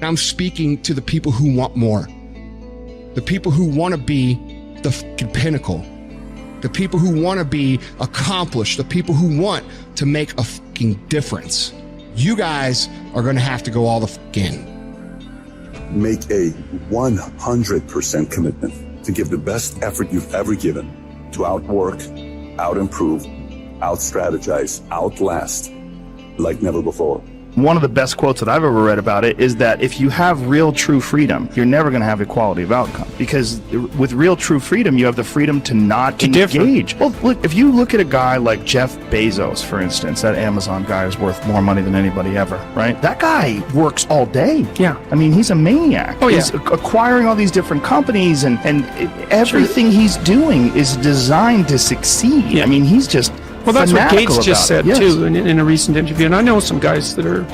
I'm speaking to the people who want more, the people who want to be the fucking pinnacle, the people who want to be accomplished, the people who want to make a fucking difference. You guys are going to have to go all the fuck in. Make a 100% commitment to give the best effort you've ever given to outwork, out-improve, out-strategize, outlast like never before. One of the best quotes that I've ever read about it is that if you have real true freedom, you're never going to have equality of outcome. Because with real true freedom, you have the freedom to not engage. Well, look, if you look at a guy like Jeff Bezos, for instance, that Amazon guy is worth more money than anybody ever, right? That guy works all day. Yeah. I mean, he's a maniac. Oh, yeah. He's acquiring all these different companies, and everything he's doing is designed to succeed. Yeah. I mean, he's just... Well, that's what Gates just said, yes, too, in a recent interview. And I know some guys that are,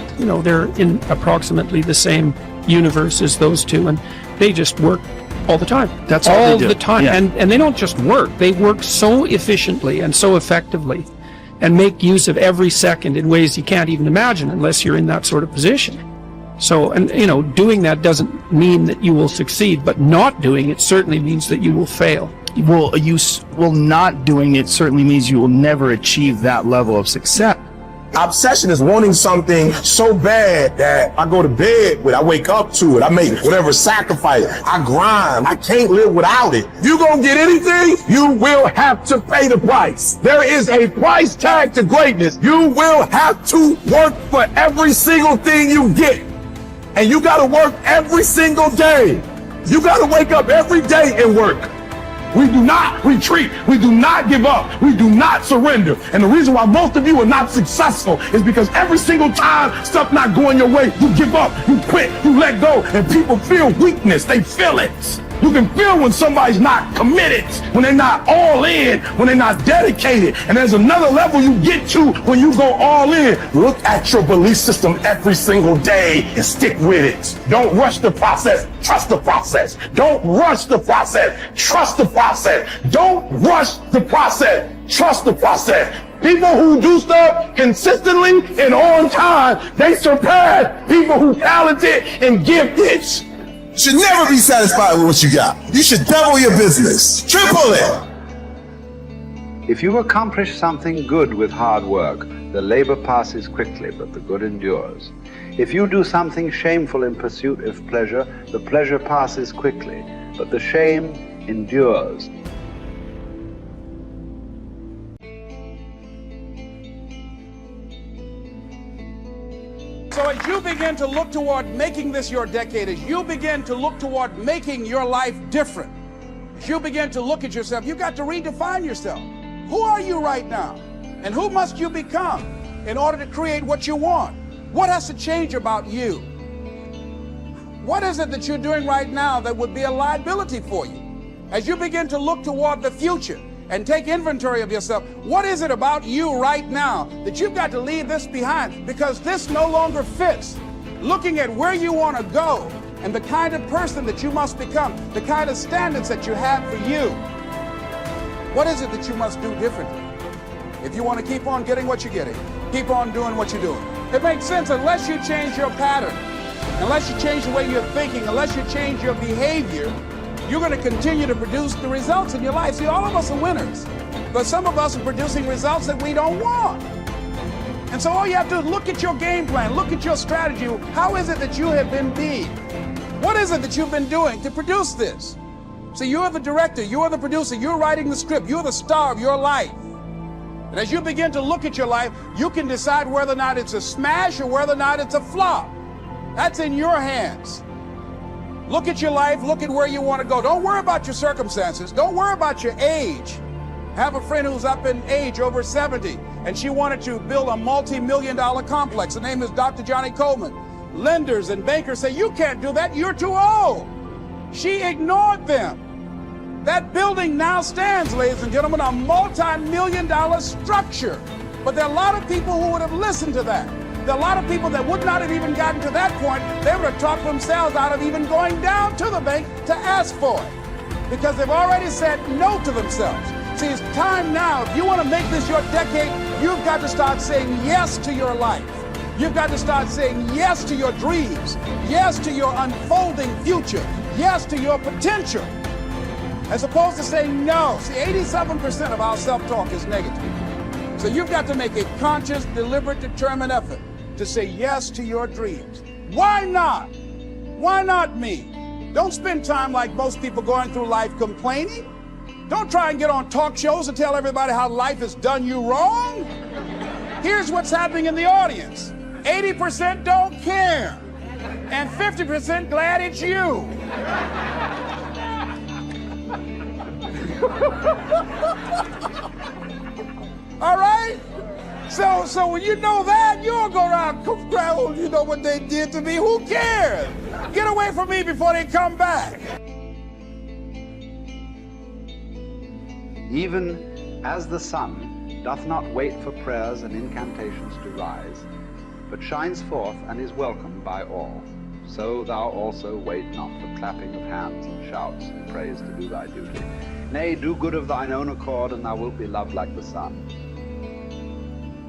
they're in approximately the same universe as those two, and they just work all the time. That's all they do. The time. Yeah. And they don't just work. They work so efficiently and so effectively and make use of every second in ways you can't even imagine unless you're in that sort of position. So, and, doing that doesn't mean that you will succeed, but not doing it certainly means that you will fail. Well, not doing it certainly means you will never achieve that level of success. Obsession is wanting something so bad that I go to bed with, I wake up to it, I make whatever sacrifice, I grind, I can't live without it. You gonna get anything, you will have to pay the price. There is a price tag to greatness. You will have to work for every single thing you get. And you gotta work every single day. You gotta wake up every day and work. We do not retreat. We do not give up. We do not surrender. And the reason why most of you are not successful is because every single time stuff not going your way, you give up, you quit, you let go, and people feel weakness. They feel it. You can feel when somebody's not committed, when they're not all in, when they're not dedicated. And there's another level you get to when you go all in. Look at your belief system every single day and stick with it. Don't rush the process. Trust the process. Don't rush the process. Trust the process. Don't rush the process. Trust the process. People who do stuff consistently and on time, they surpass people who talented and gifted. Should never be satisfied with what you got. You should double your business, triple it. If you accomplish something good with hard work, the labor passes quickly, but the good endures. If you do something shameful in pursuit of pleasure, the pleasure passes quickly, but the shame endures. So as you begin to look toward making this your decade, as you begin to look toward making your life different, as you begin to look at yourself, you've got to redefine yourself. Who are you right now? And who must you become in order to create what you want? What has to change about you? What is it that you're doing right now that would be a liability for you? As you begin to look toward the future and take inventory of yourself, what is it about you right now that you've got to leave this behind because this no longer fits? Looking at where you want to go and the kind of person that you must become, the kind of standards that you have for you. What is it that you must do differently if you want to keep on getting what you're getting, keep on doing what you're doing? It makes sense unless you change your pattern, unless you change the way you're thinking, unless you change your behavior, you're going to continue to produce the results in your life. See, all of us are winners, but some of us are producing results that we don't want. And so all you have to do is look at your game plan, look at your strategy. How is it that you have been being? What is it that you've been doing to produce this? See, you're the director, you're the producer, you're writing the script, you're the star of your life. And as you begin to look at your life, you can decide whether or not it's a smash or whether or not it's a flop. That's in your hands. Look at your life, look at where you want to go. Don't worry about your circumstances. Don't worry about your age. I have a friend who's up in age, over 70, and she wanted to build a multi-million-dollar complex. The name is Dr. Johnny Coleman. Lenders and bankers say, you can't do that, you're too old. She ignored them. That building now stands, ladies and gentlemen, a multi-million-dollar structure. But there are a lot of people who would have listened to that. There are a lot of people that would not have even gotten to that point. They would have talked themselves out of even going down to the bank to ask for it because they've already said no to themselves. See, it's time now. If you want to make this your decade, you've got to start saying yes to your life. You've got to start saying yes to your dreams, yes to your unfolding future, yes to your potential, as opposed to saying no. See, 87% of our self-talk is negative. So you've got to make a conscious, deliberate, determined effort to say yes to your dreams. Why not? Why not me? Don't spend time like most people going through life complaining. Don't try and get on talk shows and tell everybody how life has done you wrong. Here's what's happening in the audience. 80% don't care, and 50% glad it's you. All right? So when you know that, you'll go around, oh, you know what they did to me? Who cares? Get away from me before they come back. Even as the sun doth not wait for prayers and incantations to rise, but shines forth and is welcomed by all, so thou also wait not for clapping of hands and shouts and praise to do thy duty. Nay, do good of thine own accord, and thou wilt be loved like the sun.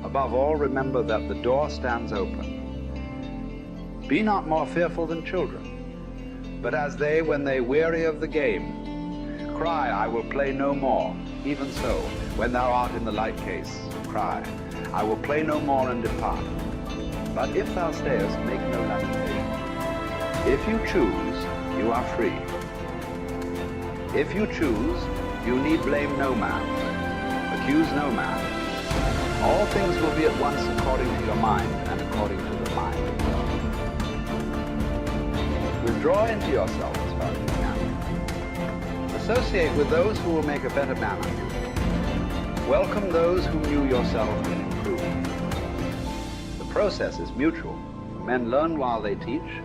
Above all, remember that the door stands open. Be not more fearful than children, but as they, when they weary of the game, cry, I will play no more. Even so, when thou art in the light case, cry, I will play no more, and depart. But if thou stayest, make no lamentation. If you choose, you are free. If you choose, you need blame no man, accuse no man. All things will be at once according to your mind and according to the mind of God. Withdraw into yourself as far as you can. Associate with those who will make a better man of you. Welcome those whom you yourself can improve. The process is mutual. Men learn while they teach.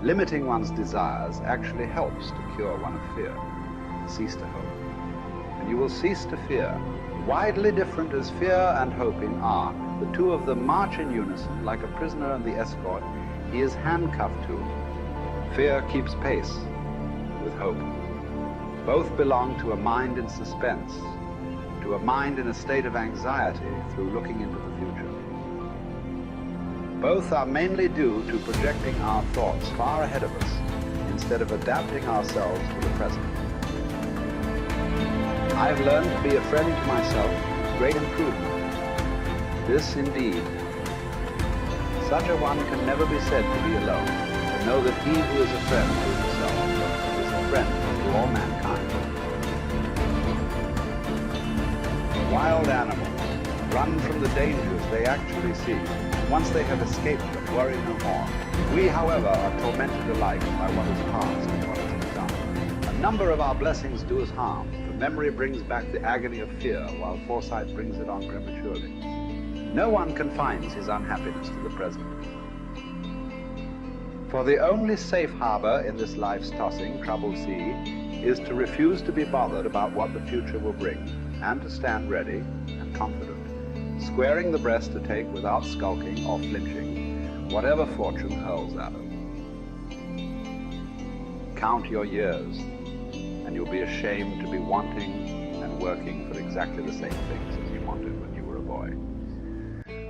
Limiting one's desires actually helps to cure one of fear. Cease to hope, and you will cease to fear. Widely different as fear and hoping are, the two of them march in unison like a prisoner and the escort he is handcuffed to. Fear keeps pace with hope. Both belong to a mind in suspense, to a mind in a state of anxiety through looking into the future. Both are mainly due to projecting our thoughts far ahead of us instead of adapting ourselves to the present. I've learned to be a friend to myself with great improvement. This indeed, such a one can never be said to be alone, but know that he who is a friend to himself is a friend to all mankind. Wild animals run from the dangers they actually see. Once they have escaped them, worry no more. We, however, are tormented alike by what is past and what has been done. A number of our blessings do us harm. Memory brings back the agony of fear, while foresight brings it on prematurely. No one confines his unhappiness to the present. For the only safe harbor in this life's tossing, troubled sea is to refuse to be bothered about what the future will bring, and to stand ready and confident, squaring the breast to take without skulking or flinching whatever fortune hurls at it. Count your years, and you'll be ashamed to be wanting and working for exactly the same things as you wanted when you were a boy.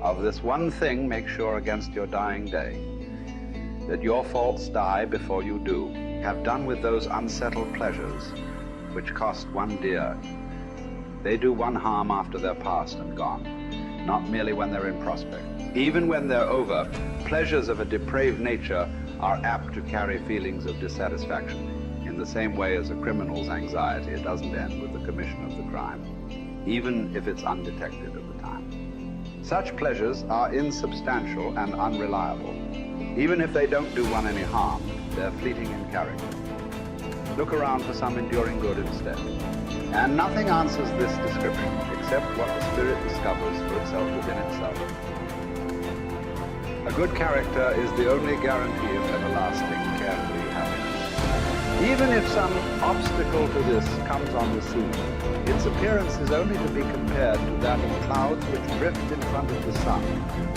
Of this one thing, make sure against your dying day, that your faults die before you do. Have done with those unsettled pleasures which cost one dear. They do one harm after they're past and gone, not merely when they're in prospect. Even when they're over, pleasures of a depraved nature are apt to carry feelings of dissatisfaction. In the same way as a criminal's anxiety, it doesn't end with the commission of the crime, even if it's undetected at the time. Such pleasures are insubstantial and unreliable. Even if they don't do one any harm, they're fleeting in character. Look around for some enduring good instead. And nothing answers this description except what the spirit discovers for itself within itself. A good character is the only guarantee of everlasting, carefree happiness. Even if some obstacle to this comes on the scene, its appearance is only to be compared to that of clouds which drift in front of the sun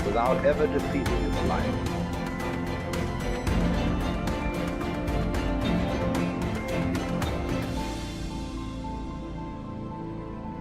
without ever defeating its light.